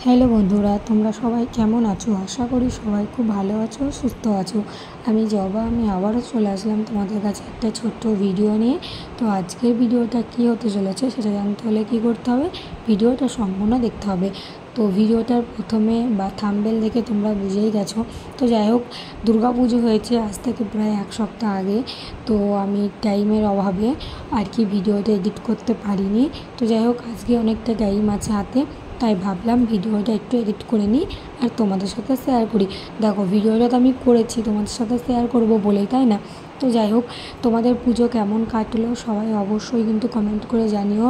Hello বন্ধুরা, তোমরা সবাই কেমন আছো? আশা করি সবাই খুব ভালো আছো, সুস্থ আছো। আমি জবা, আমি আবারও চলে আসলাম তোমাদের কাছে একটা ছোট্ট ভিডিও নিয়ে। তো আজকের ভিডিওটা কী হতে চলেছে সেটা জানতে হলে কী করতে হবে, ভিডিওটা সম্পূর্ণ দেখতে হবে। তো ভিডিওটার প্রথমে বা থাম্বনেল দেখে তোমরা বুঝেই গেছো। তো যাই হোক, দুর্গাপুজো হয়েছে আজ থেকে প্রায় এক সপ্তাহ আগে। তো আমি টাইমের অভাবে আর কি ভিডিওটা এডিট করতে পারিনি। তো যাই হোক, আজকে অনেকটা টাইম আছে হাতে, তাই ভাবলাম ভিডিওটা একটু এডিট করে নিই আর তোমাদের সাথে শেয়ার করি। দেখো, ভিডিওটা তো আমি করেছি তোমাদের সাথে শেয়ার করব বলেই, তাই না? তো যাই হোক, তোমাদের পুজো কেমন কাটলো সবাই অবশ্যই কিন্তু কমেন্ট করে জানিও।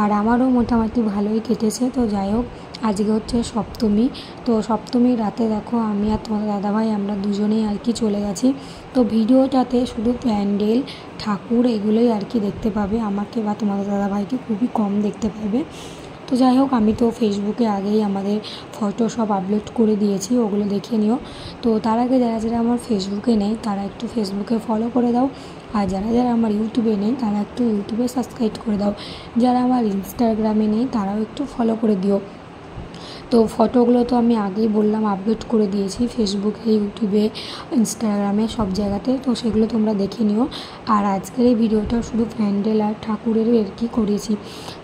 আর আমারও মোটামুটি ভালোই কেটেছে। তো যাই হোক, আজকে হচ্ছে সপ্তমী। তো সপ্তমীর রাতে দেখো আমি আর তোমাদের দাদাভাই আমরা দুজনেই আর কি চলে গেছি। তো ভিডিওটাতে শুধু প্যান্ডেল, ঠাকুর এগুলোই আর কি দেখতে পাবে, আমাকে বা তোমাদের দাদাভাইকে খুবই কম দেখতে পাবে। তো যাই হোক, আমি তো ফেসবুকে আগেই আমাদের ফটো সব আপলোড করে দিয়েছি, ওগুলো দেখে নিও। তো তার আগে যারা যারা আমার ফেসবুকে নেই তারা একটু ফেসবুকে ফলো করে দাও, আর যারা যারা আমার ইউটিউবে নেই তারা একটু ইউটিউবে সাবস্ক্রাইব করে দাও, যারা আমার ইনস্টাগ্রামে নেই তারাও একটু ফলো করে দিও। তো ফটোগুলো তো আমি আগেই বললাম আপলোড করে দিয়েছি ফেসবুকে, ইউটিউবে, ইনস্টাগ্রামে, সব জায়গাতে। তো সেগুলো তোমরা দেখে নিও। আর আজকের এই ভিডিওটা শুধু প্যান্ডেল আর ঠাকুরেরও আর কি করেছি।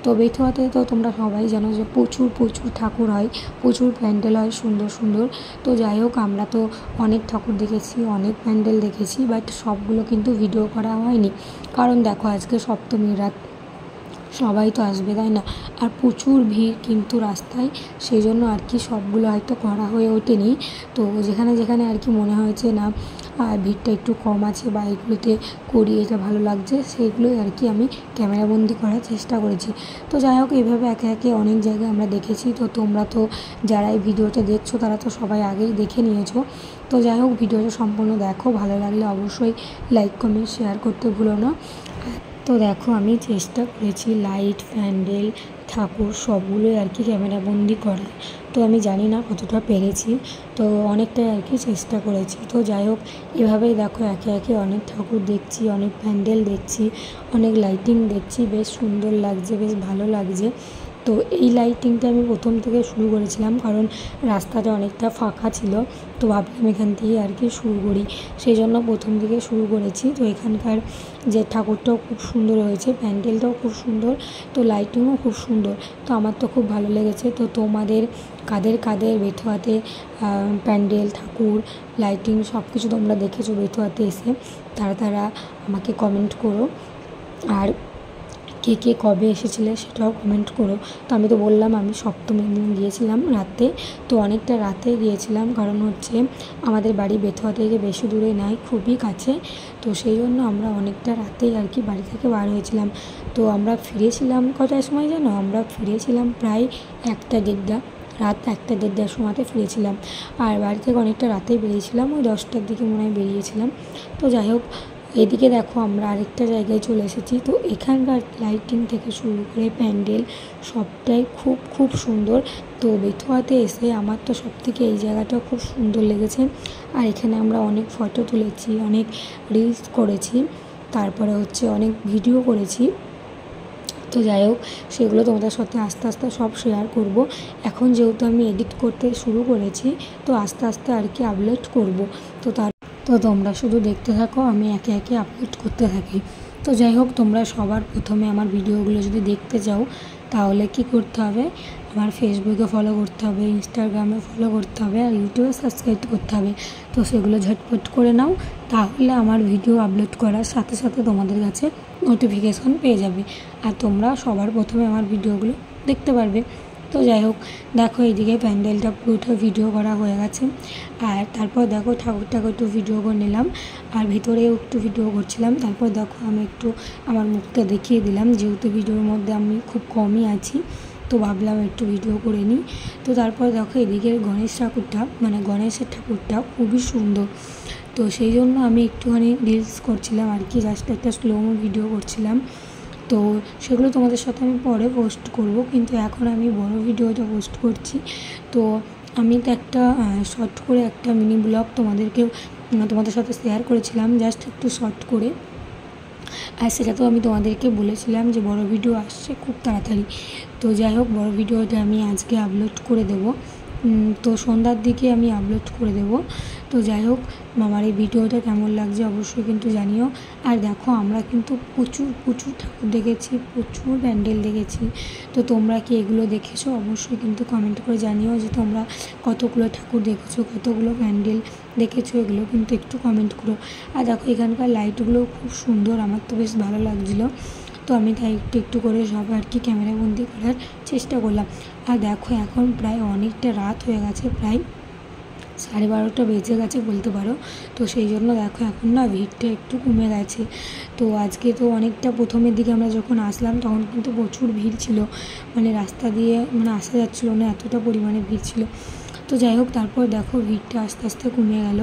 তো বেথুয়াতে তো তোমরা সবাই জানো যে প্রচুর প্রচুর ঠাকুর হয়, প্রচুর প্যান্ডেল হয় সুন্দর সুন্দর। তো যাই হোক, আমরা তো অনেক ঠাকুর দেখেছি, অনেক প্যান্ডেল দেখেছি, বাট সবগুলো কিন্তু ভিডিও করা হয়নি। কারণ দেখো, আজকে সপ্তমীর রাত, সবাই তো আসবে, তাই না? আর প্রচুর ভিড় কিন্তু রাস্তায়, সেই জন্য আর কি সবগুলো হয়তো করা হয়ে ওঠেনি। তো যেখানে যেখানে আর কি মনে হয়েছে না ভিড়টা একটু কম আছে বা এগুলোতে করি, এটা ভালো লাগছে, সেইগুলোই আর কি আমি ক্যামেরাবন্দি করার চেষ্টা করেছি। তো যাই হোক, এইভাবে একে একে অনেক জায়গায় আমরা দেখেছি। তো তোমরা তো যারা এই ভিডিওটা দেখছো তারা তো সবাই আগেই দেখে নিয়েছো। তো যাই হোক, ভিডিওটা সম্পূর্ণ দেখো, ভালো লাগলে অবশ্যই লাইক, কমেন্ট, শেয়ার করতে ভুলো না। তো দেখো, আমি চেষ্টা করেছি লাইট, প্যান্ডেল, ঠাকুর সবগুলোই আর কি ক্যামেরাবন্দি করার। তো আমি জানি না কতটা পেরেছি, তো অনেকটাই আর কি চেষ্টা করেছি। তো যাই হোক, এভাবেই দেখো একে একে অনেক ঠাকুর দেখছি, অনেক প্যান্ডেল দেখছি, অনেক লাইটিং দেখছি, বেশ সুন্দর লাগছে, বেশ ভালো লাগছে। তো এই লাইটিংটা আমি প্রথম থেকে শুরু করেছিলাম, কারণ রাস্তাটা অনেকটা ফাঁকা ছিল। তো ভাবলাম এখান থেকে আর কি শুরু করি, সেই জন্য প্রথম থেকে শুরু করেছি। তো এখানকার যে ঠাকুরটাও খুব সুন্দর হয়েছে, প্যান্ডেলটাও খুব সুন্দর, তো লাইটিংও খুব সুন্দর। তো আমার তো খুব ভালো লেগেছে। তো তোমাদের কাদের কাদের বেথুয়াতে প্যান্ডেল, ঠাকুর, লাইটিং সব কিছু তোমরা দেখেছো বেথুয়াতে এসে, তারা তারা আমাকে কমেন্ট করো। আর কে কে কবে এসেছিলে সেটাও কমেন্ট করো। তো আমি তো বললাম আমি সপ্তমীর দিন গিয়েছিলাম রাতে। তো অনেকটা রাতে গিয়েছিলাম, কারণ হচ্ছে আমাদের বাড়ি বেথুয়া থেকে বেশি দূরে নয়, খুবই কাছে। তো সেই জন্য আমরা অনেকটা রাতেই আর কি বাড়ি থেকে বার হয়েছিলাম। তো আমরা ফিরেছিলাম কটার সময় জানো? আমরা ফিরেছিলাম প্রায় 1টা-1:30, রাত 1টা-1:30টার সময়তে ফিরেছিলাম। আর বাড়ি থেকে অনেকটা রাতেই বেরিয়েছিলাম, ওই 10টার দিকে মনে হয় বেরিয়েছিলাম। তো যাই হোক, এদিকে দেখো আমরা আরেকটা জায়গায় চলে এসেছি। তো এখানকার লাইটিং থেকে শুরু করে প্যান্ডেল সবটাই খুব খুব সুন্দর। তো বেথুয়াতে এসে আমার তো সবথেকে এই জায়গাটা খুব সুন্দর লেগেছে। আর এখানে আমরা অনেক ফটো তুলেছি, অনেক রিলস করেছি, তারপরে হচ্ছে অনেক ভিডিও করেছি। তো যাই হোক, সেগুলো তোমাদের সাথে আস্তে আস্তে সব শেয়ার করব। এখন যেহেতু আমি এডিট করতে শুরু করেছি, তো আস্তে আস্তে আর কি আপলোড করব। তো তোমরা শুধু দেখতে থাকো, আমি একে একে আপলোড করতে থাকি। তো যাই হোক, তোমরা সবার প্রথমে আমার ভিডিওগুলো যদি দেখতে চাও তাহলে কি করতে হবে, আমার ফেসবুকে ফলো করতে হবে, ইনস্টাগ্রামে ফলো করতে হবে, আর ইউটিউবে সাবস্ক্রাইব করতে হবে। তো সেগুলো ঝটপট করে নাও, তাহলে আমার ভিডিও আপলোড করার সাথে সাথে তোমাদের কাছে নোটিফিকেশন পেয়ে যাবে, আর তোমরা সবার প্রথমে আমার ভিডিওগুলো দেখতে পারবে। তো যাই হোক, দেখো এইদিকে প্যান্ডেলটা পুরোটা ভিডিও করা হয়ে গেছে। আর তারপর দেখো ঠাকুরটাকে একটু ভিডিও করে নিলাম, আর ভিতরেও একটু ভিডিও করছিলাম। তারপর দেখো আমি একটু আমার মুখটা দেখিয়ে দিলাম, যেহেতু ভিডিওর মধ্যে আমি খুব কমই আছি, তো ভাবলাম একটু ভিডিও করে নিই। তো তারপর দেখো এদিকে গণেশ ঠাকুরটা, মানে গণেশের ঠাকুরটা খুবই সুন্দর। তো সেই জন্য আমি একটুখানি রিলস করছিলাম আর কি, জাস্ট একটা স্লোমো ভিডিও করছিলাম। তো সেগুলো তোমাদের সাথে আমি পরে পোস্ট করব, কিন্তু এখন আমি বড় ভিডিওটা পোস্ট করছি। তো আমি তো একটা শর্ট করে একটা মিনি ব্লগ তোমাদের সাথে শেয়ার করেছিলাম, জাস্ট একটু শর্ট করে। আর সেটা তো আমি তোমাদেরকে বলেছিলাম যে বড় ভিডিও আসছে খুব তাড়াতাড়ি। তো যাই হোক বড় ভিডিওটা আমি আজকে আপলোড করে দেবো, তো সন্ধ্যার দিকে আমি আপলোড করে দেবো। তো যাই হোক আমার এই ভিডিওটা কেমন লাগছে অবশ্যই কিন্তু জানিও। আর দেখো আমরা কিন্তু প্রচুর ঠাকুর দেখেছি, প্রচুর প্যান্ডেল দেখেছি। তো তোমরা কি এগুলো দেখেছো অবশ্যই কিন্তু কমেন্ট করে জানিও যে তোমরা কতগুলো ঠাকুর দেখেছো, কতগুলো প্যান্ডেল দেখেছো, এগুলো কিন্তু একটু কমেন্ট করো। আর দেখো এখানকার লাইটগুলোও খুব সুন্দর, আমার তো বেশ ভালো লাগছিলো। তো আমি তাই একটু করে সব আর কি ক্যামেরাবন্দি করার চেষ্টা করলাম। আর দেখো এখন প্রায় অনেকটা রাত হয়ে গেছে, প্রায় 12:30 বেজে গেছে বলতে পারো। তো সেই জন্য দেখো এখন না ভিড়টা একটু কমে গেছে। তো আজকে তো অনেকটা প্রথমের দিকে আমরা যখন আসলাম তখন কিন্তু প্রচুর ভিড় ছিল, মানে রাস্তা দিয়ে মানে আসা যাচ্ছিলো না, এতটা পরিমাণে ভিড় ছিল। তো যাই হোক তারপর দেখো ভিড়টা আস্তে আস্তে কমে গেল,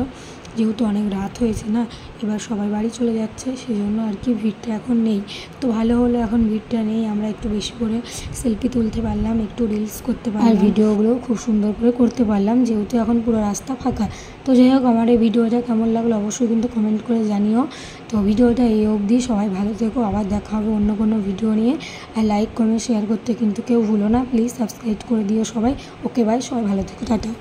যেহেতু অনেক রাত হয়েছে না, এবার সবাই বাড়ি চলে যাচ্ছে, সেই জন্য আর কি ভিড়টা এখন নেই। তো ভালো হলো এখন ভিড়টা নেই, আমরা একটু বেশি করে সেলফি তুলতে পারলাম, একটু রিলস করতে পারলাম, আর ভিডিওগুলো খুব সুন্দর করে করতে পারলাম, যেহেতু এখন পুরো রাস্তা ফাঁকা। তো যাই হোক আমার এই ভিডিওটা কেমন লাগলো অবশ্যই কিন্তু কমেন্ট করে জানিও। তো ভিডিওটা এই অবধি, সবাই ভালো থেকো, আবার দেখা হবে অন্য কোনো ভিডিও নিয়ে। আর লাইক কমেন্ট শেয়ার করতে কিন্তু কেউ ভুলো না, প্লিজ সাবস্ক্রাইব করে দিও সবাই। ওকে বাই, সবাই ভালো থেকো, টাটা।